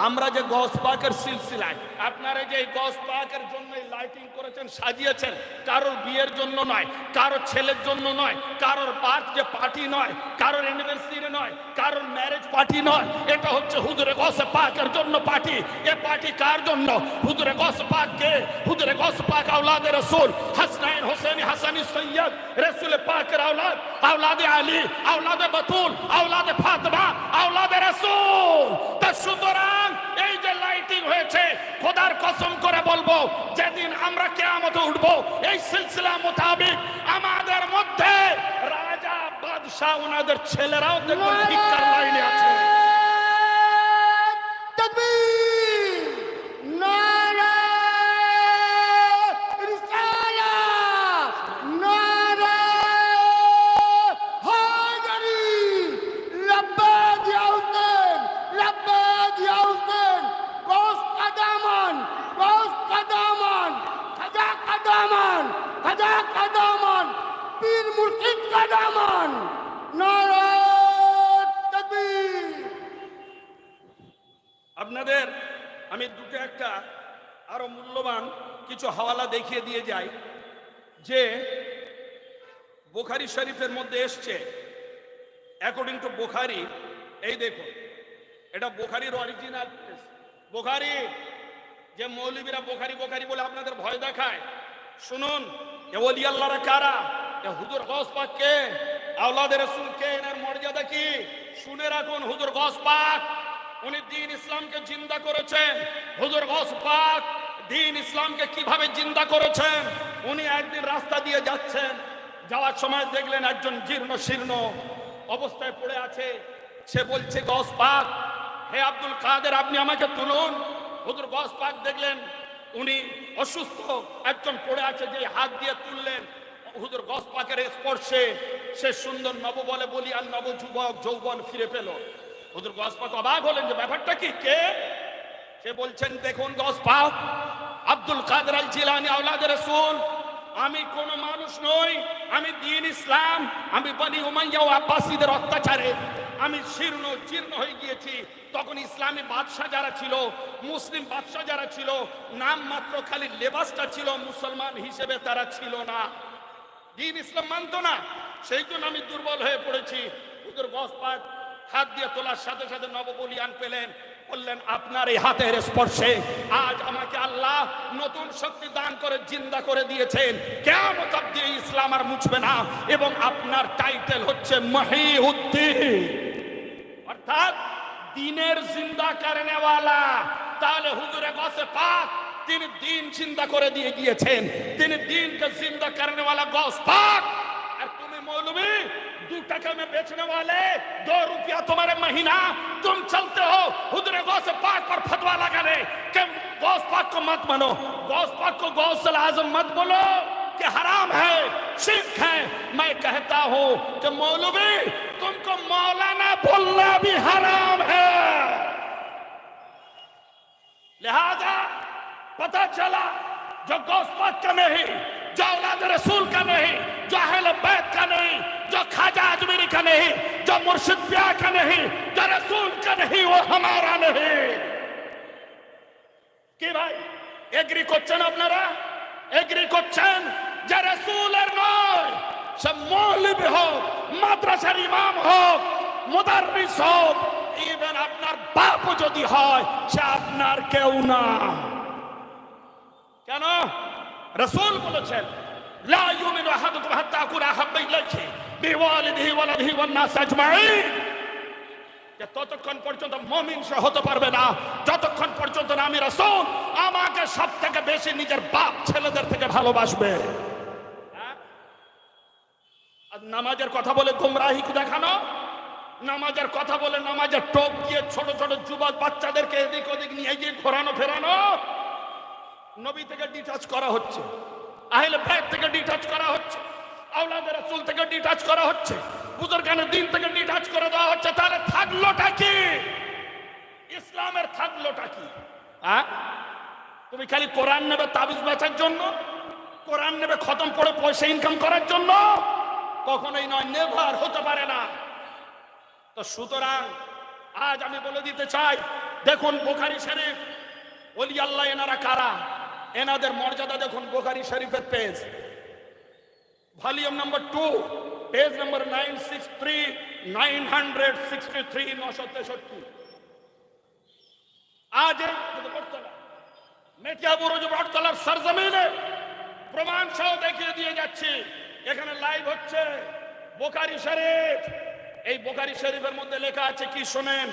আমরা যে গৌস পাকের সিলসিলায়, আপনারা যে গৌস পাকের জন্য লাইটিং করেছেন, সাজিয়েছেন, কারোর বিয়ের জন্য নয়, কারোর ছেলের জন্য নয়, কারোর বার্থডে পার্টি নয়, কারোর অ্যানিভার্সারি নয়, কারোর ম্যারেজ পার্টি নয়, এটা হচ্ছে হুজুরে গৌস পাকের জন্য পার্টি। এ পার্টি কার জন্য? হুজুরে গৌস পাককে, হুজুরে গৌস পাক আওলাদে রাসূল হাসনাইন হোসেনি হাসানি সৈয়দ রাসূল পাকের আওলাদ, আওলাদে আলী, আওলাদে বাতুল, আওলাদে ফাতেমা, আওলাদে রাসূল। তা সুতরাং এই যে লাইটিং হয়েছে, খোদার কসম করে বলবো যেদিন আমরা কিয়ামতে উঠবো, এই সিলসিলা মোতাবেক আমাদের মধ্যে রাজা বাদশাহ ওনাদের ছেলেরাও দেখবেন ভিক্ষার লাইনে আছে। তাকবীর, নারে রিসালাত, নারে হায়দারি, লাব্বাইক ইয়া হুসেন, লাব্বাইক ইয়া হুসেন, গৌস কাদামান, গৌস কাদামান, খাজা কাদামান, খাজা কাদামান, পীর মুর্শিদ কাদামান, নারে তাকবীর। আপনাদের আমি দুটো একটা আরো মূল্যবান কিছু হাওয়ালা দেখিয়ে দিয়ে যাই যে বুখারী শরীফের মধ্যে এসছে, অ্যাকর্ডিং টু বুখারী। এই দেখুন, এটা বুখারীর অরিজিনাল বুখারী। যে মৌলবীরা বুখারী বুখারী বলে আপনাদের ভয় দেখায়, শুনুন এ ওলি আল্লাহরা কারা, এ হুজুর গৌস পাক কে, আওলাদে রাসূল কে, এর মর্যাদা কি শুনে রাখুন। হুজুর গৌস পাক উনি দ্বীন ইসলামকে জিন্দা করেছেন। হুজুর গৌস পাক দ্বীন ইসলামকে কিভাবে জিন্দা করেছেন? উনি একদিন রাস্তা দিয়ে যাচ্ছেন, যাওয়ার সময় দেখলেন একজন জীর্ণ শীর্ণ অবস্থায় পড়ে আছে। সে বলছে, গৌস পাক, হে আব্দুল কাদের, আপনি আমাকে তুলুন। হুজুর গৌস পাক দেখলেন উনি অসুস্থ, একজন পড়ে আছে, যে হাত দিয়ে তুললেন। হুজুর গৌস পাকের স্পর্শে সে সুন্দর নববলে বলিয়ান নব যুবক যৌবন ফিরে পেল। হুজুর গৌস পাক অবাক হলেন যে ব্যাপারটা কি, কে? সে বলছেন, দেখুন গৌস পাক, আব্দুল কাদের আল জিলানী আওলাদে রাসূল, আমি কোন মানুষ নই, আমি দ্বীন ইসলাম, আমি বনি উমাইয়া ও আব্বাসীদের অত্যাচারে আমি শীর্ণ জীর্ণ হয়ে গিয়েছি। তখন ইসলামী বাদশাহ যারা ছিল, মুসলিম বাদশাহ যারা ছিল, নাম মাত্র খালি লেবাসটা ছিল, মুসলমান হিসেবে তারা ছিল না, দ্বীন ইসলাম মানতো না। সেই জন্য আমি দুর্বল হয়ে পড়েছি। হুজুর গস পাক হাত দিয়ে তোলার সাথে সাথে নববলিয়ান পেলেন, বললেন আপনার এই হাতের স্পর্শে আজ আমাকে আল্লাহ নতুন শক্তি দান করে জিন্দা করে দিয়েছেন। কিয়ামত অবধি ইসলাম আর মুছবে না, এবং আপনার টাইটেল হচ্ছে মহিউদ্দিন, অর্থাৎ দ্বীনের জিন্দা করনে ওয়ালা। তাহলে হুজুরে গসে পাক তিনি দ্বীন জিন্দা করে দিয়ে গিয়েছেন, তিনি দ্বীনকে জিন্দা করনে ওয়ালা গস পাক। और तुम्हें मौलवी 2 टका में बेचने वाले, 2 रुपया तुम्हारे महीना, तुम चलते हो हुजूर गौस पाक पर फतवा लगाने कि गौस पाक को मत मानो, गौस पाक को गौसल आजम मत बोलो कि हराम है, शिर्क है। मैं कहता हूं कि मौलवी तुमको मौलाना बोलना भी हराम है। लिहाजा पता चला जो गौस पाक का नहीं, जो औलाद रसूल का नहीं, जो अहले बैत का नहीं, जो ख्वाजा अजमेरी का नहीं, जो मुर्शिद प्या का नहीं, जो रसूल का नहीं, वो हमारा नहीं। কি ভাই এগ্রি করছেন আপনারা? এগ্রি করছেন যে রাসূলের নয়, সে মৌলবি হোক, মাদ্রাসার ইমাম হোক, মুদাররিস হোক, ইভেন আপনার বাপ যদি হয়, সে আপনার কেউ না। কেন? রাসূল বলেছেন লা ইউমিনু আহাদুকুম হাত্তা আকুনা আহাব্বা ইলাইহি বিওয়ালিদিহি ওয়ালাদিহি ওয়ান নাস আজমাইন। যে ততক্ষণ পর্যন্ত মুমিন সে হতে পারবে না যতক্ষণ পর্যন্ত না আমি রাসূল আমাকে সবথেকে বেশি নিজের বাপ ছেলেদের থেকে ভালোবাসবে। আর নামাজের কথা বলে গোমরাহি দেখানো, নামাজের কথা বলে নামাজের টোপ দিয়ে ছোট ছোট যুবক বাচ্চাদেরকে এদিক ওদিক নিয়ে গিয়ে ঘোরানো ফেরানো, নবী থেকে ডিটাচ করা হচ্ছে, আহলে বাইত থেকে ডিটাচ করা হচ্ছে, আওলাদে রাসূল থেকে ডিটাচ করা হচ্ছে, বুজুর্গানে দ্বীন থেকে ডিটাচ করে দেওয়া হচ্ছে। তাহলে থাকলোটা কি? ইসলামের থাকলোটা কি? তুমি খালি কোরআন নেবে তাবিজ বেচার জন্য, কোরআন নেবে খতম পড়ে পয়সা ইনকাম করার জন্য? কখনোই নয়, নেভার হতে পারে না। তো সুতরাং আজ আমি বলে দিতে চাই, দেখুন বুখারী শরীফ, ওলি আল্লাহ এনারা কারা, এনাদের মর্যাদা দেখুন। বুখারী শরীফের page, volume number 2, page number 963, 963, 963। আজ মেটিয়া বুরুজ বটতলার সরজমিনে প্রমাণ সহ দেখিয়ে দিয়ে যাচ্ছি। এখানে লাইভ হচ্ছে বুখারী শরীফ। এই বুখারী শরীফের মধ্যে লেখা আছে কি শোনেন,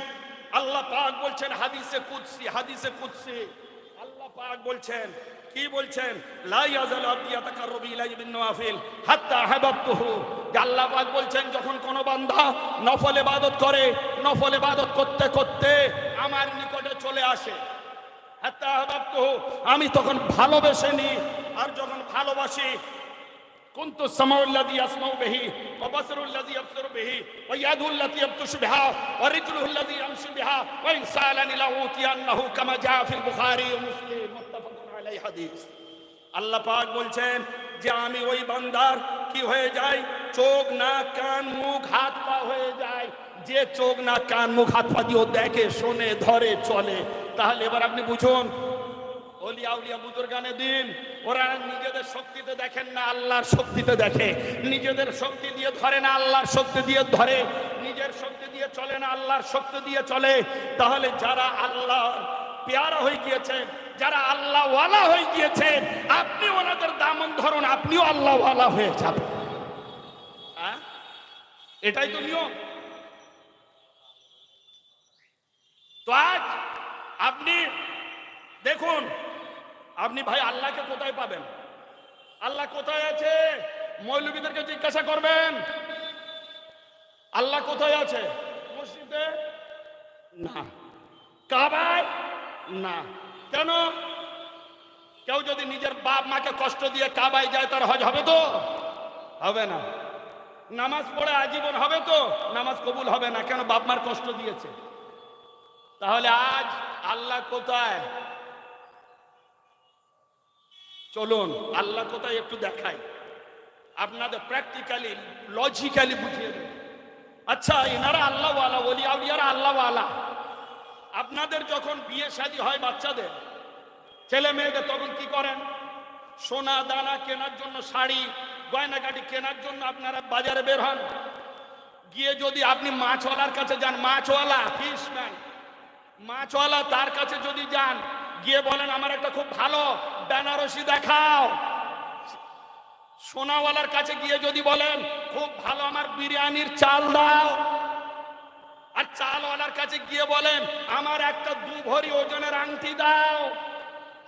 আল্লাহ পাক বলছেন হাদিসে কুদসি, হাদিসে কুদসি আল্লাহ পাক বলছেন, কি বলছেন? লা ইয়াজাল আবদি ইয়াতাকাররাবু ইলাইহি বিন নওয়াফিল হাত্তা আহাব্বতুহু। আল্লাহ পাক বলছেন যখন কোন বান্দা নফল ইবাদত করে, নফল ইবাদত করতে করতে আমার নিকটে চলে আসে, হাত্তা আহাব্বতুহু, আমি তখন ভালোবেসে নিই। আর যখন ভালোবাসি, কুনতু সামাউল্লাযী ইয়াসমাউ বিহি ওয়া বাসারুল্লাযী ইয়াবসুরু বিহি ওয়া ইয়াদুল্লাতী ইয়াবতুশু বিহা ওয়া রিজলুল্লাযী ইয়ামশু বিহা ওয়া ইন সালানি লাউতিয়ান্নাহু কামা জাআ ফিল বুখারী ওয়া মুসলিম মুত্তাফাকুন আলাইহি হাদিস। আল্লাহ পাক বলছেন যে আমি ওই বান্দার কি হয়ে যায়, চোখ নাক কান মুখ হাত পা হয়ে যায়। যে চোখ নাক কান মুখ হাত পা দিয়ে দেখে, শোনে, ধরে, চলে। তাহলে এবার আপনি বুঝুন, ওলিয়া উলিয়া বুজুর্গানে দ্বীন ওরা নিজেদের শক্তিতে দেখেন না, আল্লাহর শক্তিতে দেখে। নিজেদের শক্তি দিয়ে ধরে না, আল্লাহর শক্তি দিয়ে ধরে। নিজের শক্তি দিয়ে চলে না, আল্লাহর শক্তি দিয়ে চলে। তাহলে যারা আল্লাহর পেয়ারা হয়ে গিয়েছেন, যারা আল্লাহ ওয়ালা হয়ে গিয়েছেন, আপনি ওনাদের দামন ধরুন, আপনিও আল্লাহ ওয়ালা হয়ে যাবেন। এটাই তো নিয়ম। তো আজ আপনি দেখুন, আপনি ভাই আল্লাহকে কোথায় পাবেন? আল্লাহ কোথায় আছে? মৌলবীদেরকে জিজ্ঞাসা করবেন আল্লাহ কোথায় আছে। মসজিদে না, কাবায় না। কেন? কেউ যদি নিজের বাপ মাকে কষ্ট দিয়ে কাবায় যায়, তার হজ হবে তো? হবে না। নামাজ পড়ে আজীবন হবে তো? নামাজ কবুল হবে না। কেন? বাপ মার কষ্ট দিয়েছে। তাহলে আজ আল্লাহ কোথায়? চলুন আল্লাহ কোথায় একটু দেখাই। আপনাদের প্র্যাকটিক্যালি লজিক্যালি বুঝিয়ে দেব। আচ্ছা, এনারা আল্লাহওয়ালা, ওলি আউলিয়ারা আল্লাহওয়ালা। আপনাদের যখন বিয়ে শাদী হয় বাচ্চাদের, ছেলে মেয়েদের, তখন কি করেন? সোনা দানা কেনার জন্য, শাড়ি গয়নাগাটি কেনার জন্য আপনারা বাজারে বের হন। গিয়ে যদি আপনি মাছওয়ালার কাছে যান, মাছওয়ালা, ফিশম্যান, মাছওয়ালা, তার কাছে যদি যান, গিয়ে বলেন আমার একটা খুব ভালো বেনারসি দেখাও। সোনাওয়ালার কাছে গিয়ে যদি বলেন খুব ভালো আমার বিরিয়ানির চাল দাও, আর চালওয়ালার কাছে গিয়ে বলেন আমার একটা 2 ভরি ওজনের আংটি দাও,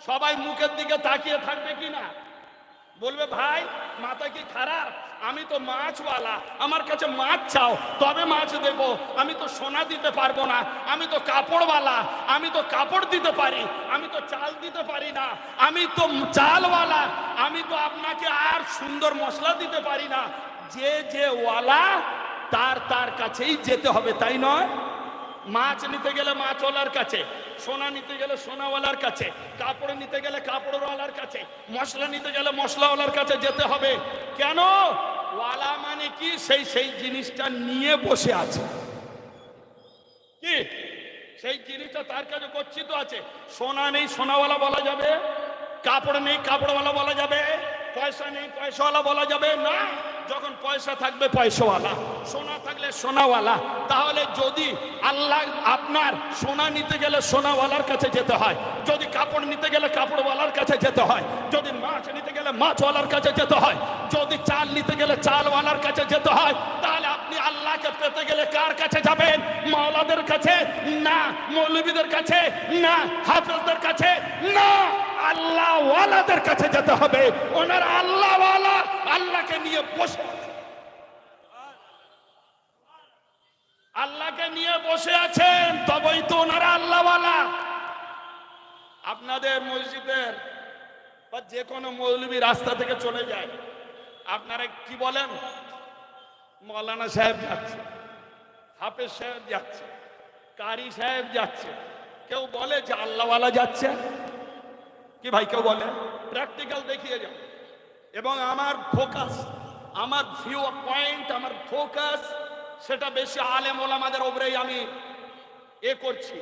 সবাই মুখের দিকে তাকিয়ে থাকবে কিনা? বলবে ভাই মাথা কি খারাপ? আমি তো মাছওয়ালা, আমার কাছে মাছ চাও তবে মাছ দেব, আমি তো সোনা দিতে পারবো না। আমি তো কাপড়ওয়ালা, আমি তো কাপড় দিতে পারি, আমি তো চাল দিতে পারি না। আমি তো চালওয়ালা, আমি তো আপনাকে আর সুন্দর মশলা দিতে পারি না। যে যে ওয়ালা তার কাছেই যেতে হবে, তাই নয়? মাছ নিতে গেলে মাছওয়ালার কাছে, সোনা নিতে গেলে সোনাওয়ালার কাছে, কাপড় নিতে গেলে কাপড়ওয়ালার কাছে, মশলা নিতে গেলে মশলাওয়ালার কাছে যেতে হবে। কেন? ওয়ালা মানে কি? সেই জিনিসটা নিয়ে বসে আছে, কি সেই জিনিসটা তার কাছে গচ্ছিত আছে। সোনা নেই সোনাওয়ালা বলা যাবে, কাপড় নেই কাপড়ওয়ালা বলা যাবে, পয়সা নেই পয়সাওয়ালা বলা যাবে না। যখন পয়সা থাকবে পয়সাওয়ালা, সোনা থাকলে সোনাওয়ালা। তাহলে যদি আল্লাহ আপনার সোনা নিতে গেলে সোনাওয়ালার কাছে যেতে হয়, যদি কাপড় নিতে গেলে কাপড়ওয়ালার কাছে যেতে হয়, যদি মাছ নিতে গেলে মাছওয়ালার কাছে যেতে হয়, যদি চাল নিতে গেলে চালওয়ালার কাছে যেতে হয়, তাহলে আপনি আল্লাহকে পেতে গেলে কার কাছে যাবেন? মাওলাদের কাছে না, মৌলবীদের কাছে না, হাফেজদের কাছে না, আল্লাহ ওয়ালাদের কাছে যেতে হবে। ওনারা আল্লাহ ওয়ালা, আল্লাহকে নিয়ে বসে, আল্লাহকে নিয়ে বসে আছেন, তবেই তো ওনারা আল্লাহ ওয়ালা। আপনাদের মসজিদের বা যে কোনো মৌলবী রাস্তা থেকে চলে যায়, আপনারা কি বলেন? মৌলানা সাহেব যাচ্ছে, হাফেজ সাহেব যাচ্ছে, কারি সাহেব যাচ্ছে। কেউ বলে যে আল্লাহওয়ালা যাচ্ছে? কি ভাই কেউ বলে? প্র্যাকটিক্যাল দেখিয়ে যাও। এবং আমার ফোকাস, আমার ভিউ পয়েন্ট, আমার ফোকাস সেটা বেশি আলেম ওলামাদের ওপরেই আমি করছি,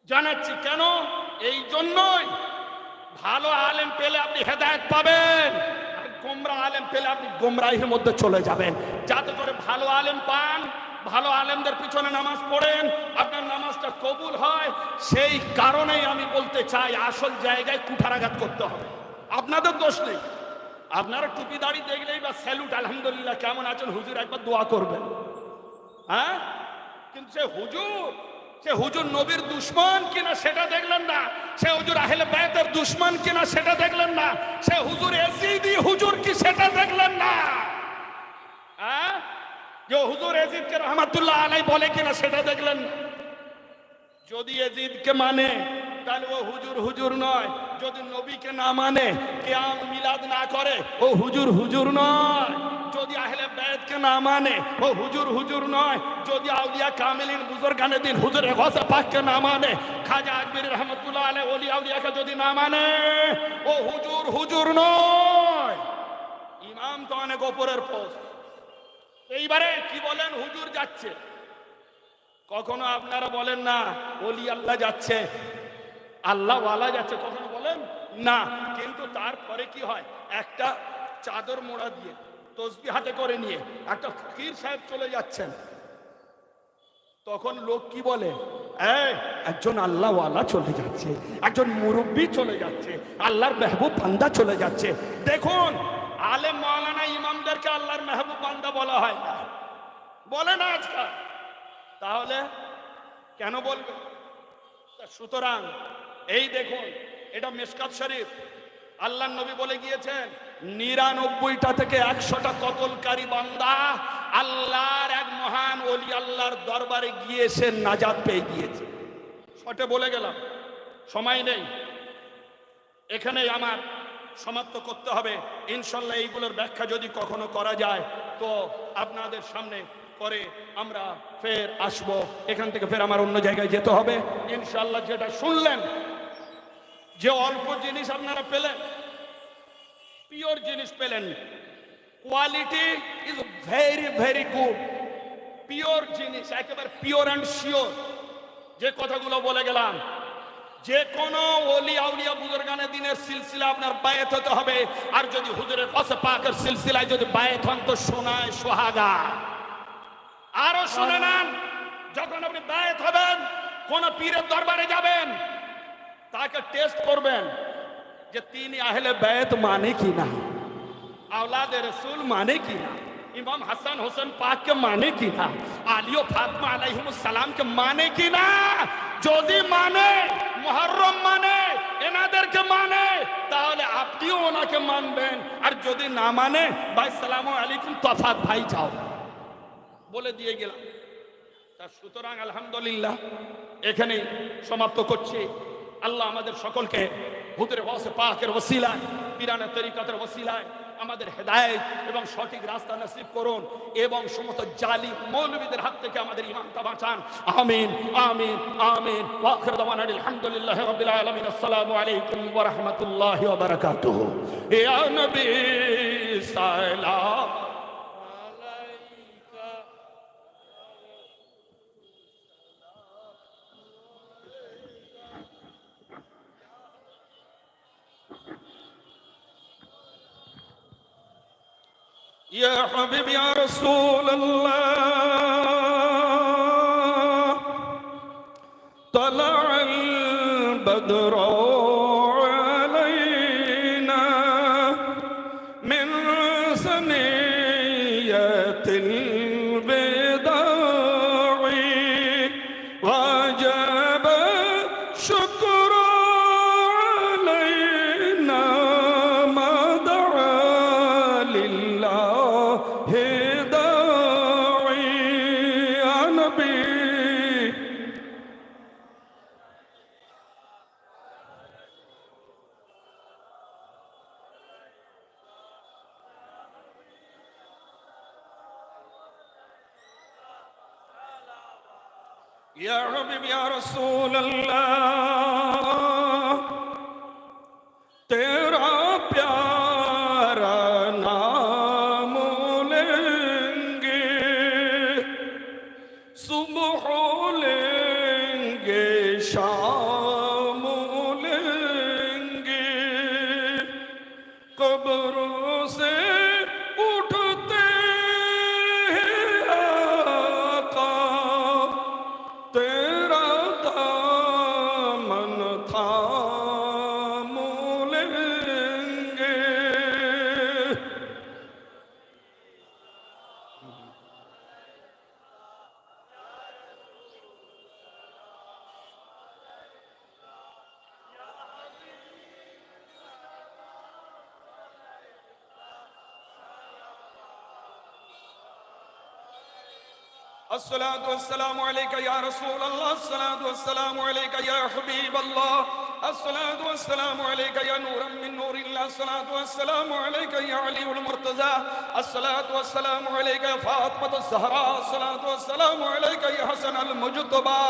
জানাচ্ছি। কেন? এই জন্যই ভালো আলেম পেলে আপনি হেদায়েত পাবেন, আর গোমরা আলেম পেলে আপনি গোমরাহির মধ্যে চলে যাবেন। যাতে করে ভালো আলেম পান, ভালো আলেমদের পিছনে নামাজ পড়েন, আপনার নামাজটা কবুল হয়। সেই কারণেই আমি বলতে চাই, আসল জায়গায় কুঠারাঘাত করতে হবে। আপনাদের দোষ নেই, আপনারা টুপি দাড়ি দেখলেই বা স্যালুট, আলহামদুলিল্লাহ কেমন আছেন হুজুর, একবার দোয়া করবেন। হ্যাঁ, কিন্তু সে হুজুর নবীর দুশ্মন কিনা সেটা দেখলেন না, সে হুজুর আহলে বাইতের দুশ্মন কিনা সেটা দেখলেন না, সে হুজুর এজিদি হুজুর কি সেটা দেখলেন না। হ্যাঁ, যে হুজুর এজিদকে রহমাতুল্লাহ আলাই বলে কিনা সেটা দেখলেন না। যদি এজিদকে মানে তাহলে ও হুজুর হুজুর নয়, যদি নবীকে না মানে, কিয়াম মিলাদ না করে, ও হুজুর হুজুর নয়। যদি আহলে বাইতকে না মানে, ও হুজুর হুজুর নয়। যদি আউলিয়া কামিলিন বুজুর্গানে দিন হুজুর গৌসে পাককে না মানে, খাজা আজমিরি রহমাতুল্লাহ আলাইহি ওলি আউলিয়াকে যদি না মানে, ও হুজুর হুজুর নয়। ইমাম তো অনেক ওপরের পোস্ট। এইবারে কি বলেন? হুজুর যাচ্ছে। কখনো আপনারা বলেন না ওলি আল্লাহ যাচ্ছে, আল্লাহ ওয়ালা যাচ্ছে, কখনো বলেন না। কিন্তু তারপরে কি হয়? একটা চাদর মোড়া দিয়ে তসবি হাতে করে নিয়ে একটা ফকির সাহেব চলে যাচ্ছেন, তখন লোক কি বলে? একজন আল্লাহ ওয়ালা চলে যাচ্ছে, একজন মুরব্বী চলে যাচ্ছে, আল্লাহর মেহবুব বান্দা চলে যাচ্ছে। দেখুন, আলেম মাওলানা ইমামদেরকে আল্লাহর মেহবুব বান্দা বলা হয় না, বলে না আজকাল। তাহলে কেন বলবে? সুতরাং এই দেখুন, এটা মিশকাত শরীফ, আল্লাহর নবী বলে গিয়েছেন 99টা থেকে 100টা কতলকারী বান্দা আল্লাহর এক মহান ওলি আল্লাহর দরবারে গিয়ে সে নাজাত পেয়ে গিয়েছে। শর্টে বলে গেলাম, সময় নেই, এখানেই আমার সমাপ্ত করতে হবে। ইনশাল্লাহ এইগুলোর ব্যাখ্যা যদি কখনো করা যায় তো আপনাদের সামনে পরে আমরা ফের আসবো। এখান থেকে ফের আমার অন্য জায়গায় যেতে হবে ইনশাল্লাহ। যেটা শুনলেন, যে অল্প জিনিস আপনারা পেলেন, পিওর জিনিস পেলেন, quality is very very good, pure জিনিস, একেবারে পিওর অ্যান্ড শিওর। যে কথাগুলো বলে গেলাম, যে কোন ওলি আউলিয়া বুজুর্গানে দিনের সিলসিলা আপনার বায়াত হতে হবে। আর যদি হুজুরের কাছে পাকের সিলসিলায় যদি বায়াত হন তো শোনায় সোহাগা। আরো শুনে নেন, যখন আপনি বায়াত হবেন, কোন পীরের দরবারে যাবেন, তাকে টেস্ট করবেন যে তিনি আহলে বায়াত মানে কিনা, আওলাদে রসুল মানে কিনা, ইমাম হাসান হোসেন পাককে মানে কিনা, আলী ও ফাতিমা আলাইহিমুস সালামকে মানে কিনা। যদি মানে, মুহররম মানে, এনাদেরকে মানে, তাহলে আপনিও ওনাকে মানবেন। আর যদি না মানে, ভাই সালামু আলাইকুম, তফাত ভাই যাও, বলে দিয়ে গেলাম। তা সুতরাং আলহামদুলিল্লাহ এখানে সমাপ্ত করছি। আল্লাহ আমাদের সকলকে হুজুরে গাউসে পাকের ওসিলায়, পীরানে তরিকতের ওসিলায় আমাদের হেদায়েত এবং সঠিক রাস্তা নসিব করুন, এবং সমস্ত জালিম মৌলবীদের হাত থেকে আমাদের ঈমানটা বাঁচান। আমিন আমিন আমিন। ওয়া আখিরু দাওয়ানা আলহামদুলিল্লাহি রাব্বিল আলামিন। আসসালামু আলাইকুম ওয়া রাহমাতুল্লাহি ওয়া বারাকাতুহু। ইয়া নবী সালাম আলাইকা। يا حبيبي يا رسول الله، طلع البدر علينا من ثنية الوداع، وجب الشكر علينا ما دعا لله داعي. يا نبي يا حبيبي يا رسول الله، तेरा प्यारा नाम लेंगे, सुबह लेंगे शाम लेंगे, कब्रों से उठते हैं आका, तेरा दामन थाम लेंगे। الصلاة والسلام عليك يا رسول الله، الصلاة والسلام عليك يا حبيب الله، الصلاة والسلام عليك يا نورا من نور الله، الصلاة والسلام عليك يا علي المرتضى، الصلاة والسلام عليك يا فاطمة الزهراء، الصلاة والسلام عليك يا حسن المجتبى،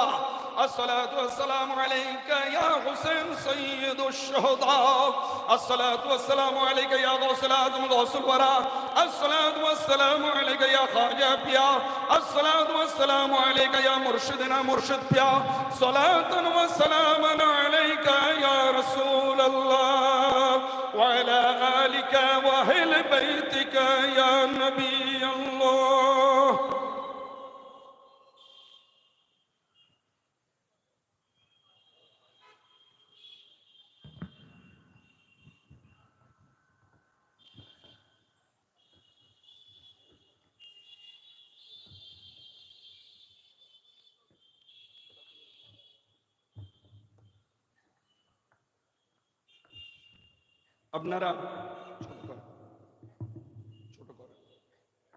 الصلاة والسلام عليك يا حسين سيد الشهداء، الصلاة والسلام عليك يا غوث الأعظم غوث الورى، الصلاة والسلام عليك يا خواجہ پیا، الصلاة والسلام عليك يا مرشدنا مرشد پیا، صلاة وسلاما عليك يا رسول الله وعلى آلك وأهل بيتك يا نبي الله. আপনারা ছোট করেন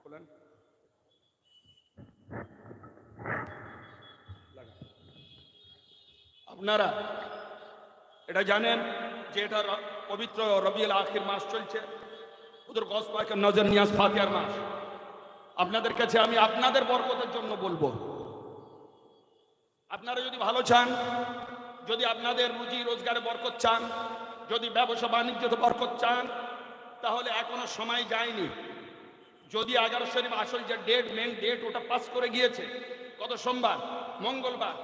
বলেন আপনারা এটা জানেন যে এটা পবিত্র রবিউল আখির মাস চলছে, হুজুর গাউস পাকের নজর নিয়াজ ফাতিহার মাস। আপনাদের কাছে আমি আপনাদের বরকতের জন্য বলবো, আপনারা যদি ভালো চান, যদি আপনাদের রুজি রোজগারে বরকত চান, যদি ব্যবসা বাণিজ্যতে বরকত চান, তাহলে এখনো সময় যায়নি। যদি 11 শরীফ আসল যে ডেট, মেন ডেট, ওটা পাস করে গিয়েছে কত সোমবার, মঙ্গলবার,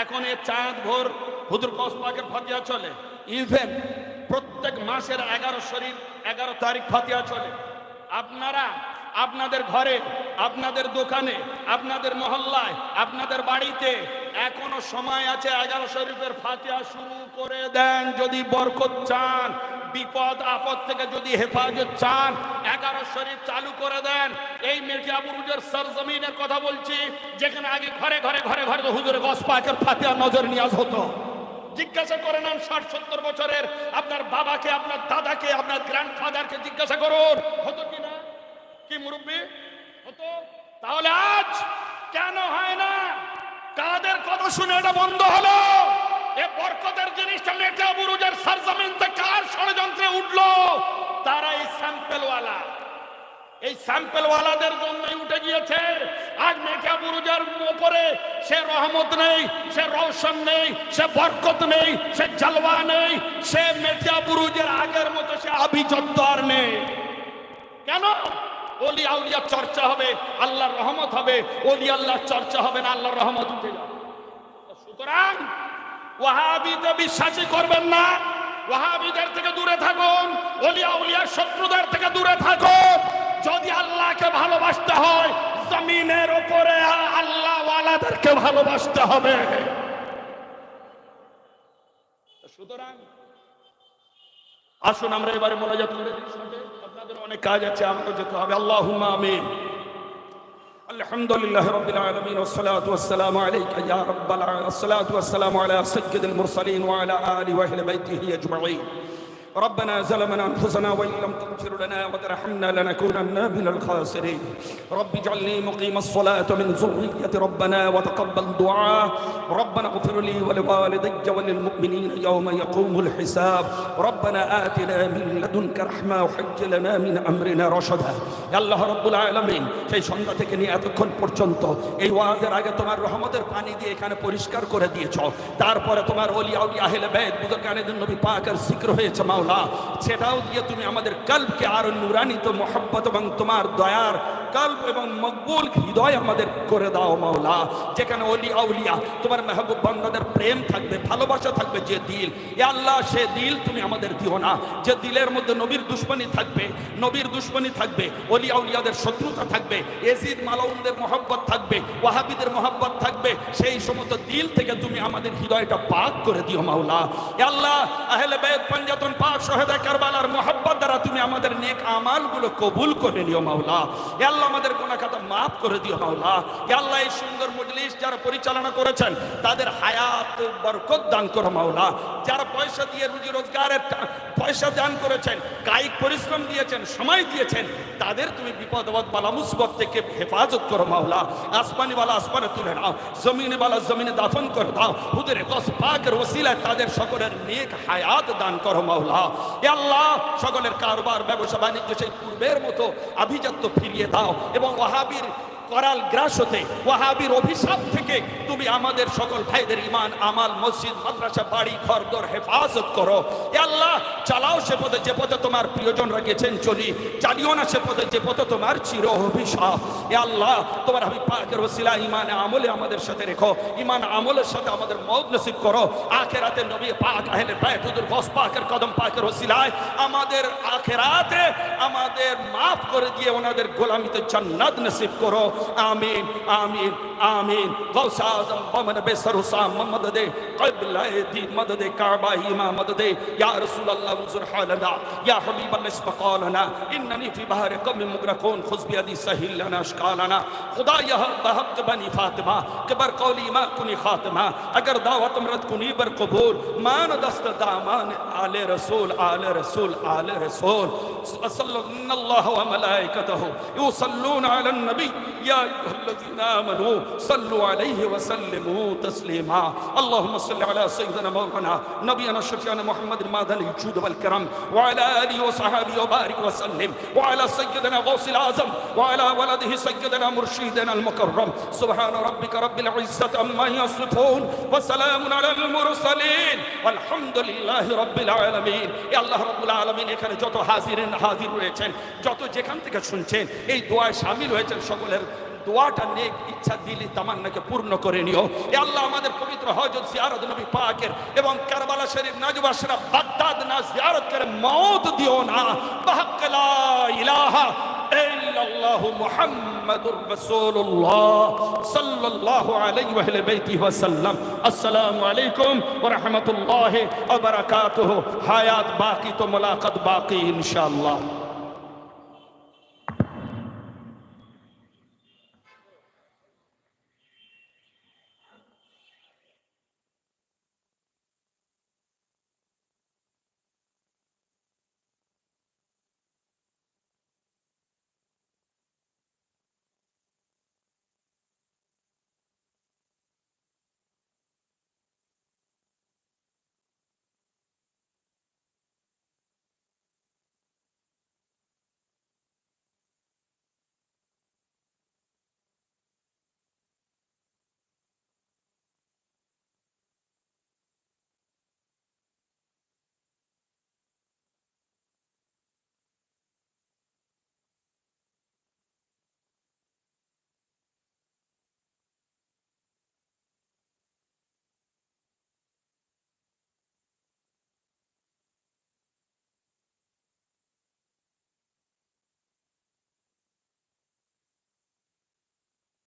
এখন এ চাঁদ ভোর হুজুর গৌস পাকের ফাতিহা চলে। ইভেন প্রত্যেক মাসের 11 শরীফ 11 তারিখ ফাতিহা চলে। আপনারা আপনাদের ঘরে, আপনাদের দোকানে, আপনাদের মহল্লায়, আপনাদের বাড়িতে এখনো সময় আছে, 11 শরীফের ফাতিহা শুরু করে দেন। যদি বরকত চান, বিপদ আপদ থেকে যদি হেফাজত চান, 11 শরীফ চালু করে দেন। এই মির্জা বুরুজের সরজমিনের কথা বলছি, যেখানে আগে ঘরে ঘরে ঘরে ঘরে হুজুর গৌস পাকের ফাতিহা নজর নিয়াজ হতো। জিজ্ঞাসা করে নেন 60-70 বছরের আপনার বাবাকে, আপনার দাদাকে, আপনার গ্র্যান্ডফাদারকে জিজ্ঞাসা করুন, হতো কিনা? কি মুরব্বী হতো? তাহলে আজ কেন হয় না? কাদের কথা শুনে এটা বন্ধ হলো? এ বরকতের জিনিসটা মির্জা বুরুজের সরজমিন থেকে কার ষড়যন্ত্রে উঠলো? তারা এই স্যাম্পেলওয়ালা, এই স্যাম্পেলওয়ালাদের জন্যই উঠে গিয়েছে। আজ মির্জা বুরুজের উপরে সে রহমত নেই, সে রৌশন নেই, সে বরকত নেই, সে জলওয়া নেই, সে মির্জা বুরুজের আগের মতো সে আভিজাত্য আর নেই। কেন? ওলি আউলিয়ার চর্চা হবে, আল্লাহর রহমত হবে। ওলি আল্লাহর চর্চা হবে না, আল্লাহর রহমত উঠে যাবে। সুতরাং ওয়াহাবিতে বিশ্বাসই করবেন না। ওয়াহাবিদের থেকে দূরে থাকুন, ওলি আউলিয়ার শত্রুদের থেকে দূরে থাকুন। যদি আল্লাহকে ভালোবাসতে হয়, জমিনের উপরে আল্লাহ ওয়ালাদেরকে ভালোবাসতে হবে। সুতরাং আসুন আমরা এবারে মোনাজাত করে দিই সাথে। আপনাদের অনেক কাজ আছে, আমাকে যেতে হবে। আল্লাহুম্মা আমিন। আলহামদুলিল্লাহি রাব্বিল আলামিন ওয়াসসালাতু ওয়াসসালামু আলাইকা ইয়া রাব্বাল আলামিন। আসসালাতু ওয়াসসালামু আলা সাইয়্যিদিল মুরসালিন ওয়া আলা আলিহি ওয়া আহলি বাইতিহি আজমাইন। ربنا ظلمنا انفسنا وان لم تغفر لنا وترحمنا لنكونن من الخاسرين. رب اجعلني مقيم الصلاه من ذريتي ربنا وتقبل دعاء. ربنا اغفر لي ولوالدي وللمؤمنين يوم يقوم الحساب. ربنا آتنا من لدنك رحمه وهيئ لنا من امرنا رشدا. يا الله رب العالمين, সেই সন্ধ্যা থেকে নিয়ে এতক্ষণ পর্যন্ত এই ওয়াজের আগে তোমার রহমতের পানি দিয়ে এখানে পরিষ্কার করে দিয়েছো। তারপরে তোমার ওলি আউলিয়া আহলে বাইত বুজুর্গানের নবী পাকের জিকির হয়েছে মাওলানা, সেটাও দিয়ে তুমি আমাদের কলবকে আরো নুরানিত মোহাব্বত এবং তোমার দয়ার কলব এবং মকবুল হৃদয় আমাদের করে দাও মাওলা। যেখানে ওলি আউলিয়া তোমার মেহবুব বান্দাদের প্রেম থাকবে, ভালোবাসা থাকবে, যে দিল, এ আল্লাহ সে দিল তুমি আমাদের দিও না। যে দিলের মধ্যে নবীর দুশমনী থাকবে, নবীর দুশমনী থাকবে, ওলি আউলিয়াদের শত্রুতা থাকবে, এজিদ মালাউনদের মোহাব্বত থাকবে, ওয়াহাবিদের মোহাব্বত থাকবে, সেই সমস্ত দিল থেকে তুমি আমাদের হৃদয়টা পাক করে দিও মাওলা। এ আল্লাহ আহলে বাইত পঞ্জাতন পাক শহীদে কারবালার মোহাব্বত দ্বারা তুমি আমাদের নেক আমালগুলো কবুল করে নিও মাওলা। এ আল্লাহ আমাদের গুনাহ খাতা মাফ করে দিও মাওলা। এ আল্লাহ এই সুন্দর মজলিস যারা পরিচালনা করেছেন তাদের হায়াত বরকত দান করো মাওলা। যারা পয়সা দিয়ে রুজি রোজগারের পয়সা দান করেছেন, কায়িক পরিশ্রম দিয়েছেন, সময় দিয়েছেন, তাদের তুমি বিপদ আপদ বালা মুসিবত থেকে হেফাজত করো মাওলা। আসমানি বালা আসমানে তুলে নাও, জমিনে বালা জমিনে দাফন করে দাও। হুজুর গৌস পাকের ওসিলায় তাদের সকলের নেক হায়াত দান করো মাওলা। এ আল্লাহ সকলের কারবার ব্যবসা বাণিজ্য সেই পূর্বের মতো আভিজাত্য ফিরিয়ে দাও এবং ওয়াহাবির করাল গ্রাস হতে, ওয়াহাবির অভিশাপ থেকে তুমি আমাদের সকল ভাইদের ঈমান, আমাল, মসজিদ, মাদ্রাসা, বাড়ি ঘরদোর হেফাজত করো। এ আল্লাহ চালাও সে পথে যে পথে তোমার প্রিয়জনরা গেছেন চলি, চালিও না সে পথে যে পথে তোমার চির অভিশাপ। এ আল্লাহ তোমার হাবিব পাকের ওসিলা ঈমান আমলে আমাদের সাথে রেখো, ঈমান আমলের সাথে আমাদের মওত নসিব করো। আখিরাতে নবী পাক আহলে বাইত হুজুর গৌস পাকের কদম পাকের ওসিলায় আমাদের আখিরাতে আমাদের মাফ করে দিয়ে ওনাদের গোলামিতে জান্নাত নসিব করো। आमीन आमीन आमीन। गौस आज़म बमन बेसर हुसाम मोहम्मद दे क़िबला दी मदद काबा इमाम मदद या रसूल अल्लाह वज़ुर हालना या हबीब अल्लाह इस्बक़ालना इन्ननी फी बहर कम मुगरकून खुज़ बियदी सहिल लना अशकालना। खुदा यह बहक़ बनी फातिमा के बर कौली मा कुनी खातिमा। अगर दावत मरद कुनी बर कबूल मान दस्त दामान आले रसूल आले रसूल आले रसूल। सल्लल्लाहु व मलाइकतहु युसल्लूना अलन नबी يا أيها الذين آمنوا صلوا عليه وسلموا تسليما اللهم صل على سيدنا مولانا نبينا شفيعنا محمد المعدن الجود والكرم وعلى آله وصحبه وبارك وسلم وعلى سيدنا غوث الأعظم وعلى ولده سيدنا مرشدنا المكرم سبحان ربك رب العزة عما يصفون وسلام على المرسلين والحمد لله رب العالمين يا الله رب العالمين এখানে যত হাজির রয়েছেন যত যেখান থেকে শুনছেন এই দোয়ায় শামিল হয়েছেন সকলের দোয়াটা নেক ইচ্ছা দিলি তামান্নাকে পূর্ণ করে নিও এ আল্লাহ আমাদের পবিত্র হজরত জিয়ারত নবী পাকের এবং কারবালা শরীফ নাজব আশরাফ বাগদাদ না জিয়ারত করে মওত দিও না বাহক লা ইলাহা ইল্লাল্লাহু মুহাম্মাদুর রাসূলুল্লাহ সাল্লাল্লাহু আলাইহি ওয়া আহলি বাইতিহি ওয়া সাল্লাম আসসালামু আলাইকুম ওয়া রাহমাতুল্লাহি ওয়া বারাকাতুহু হায়াত বাকি তো মুলাকাত বাকি ইনশাআল্লাহ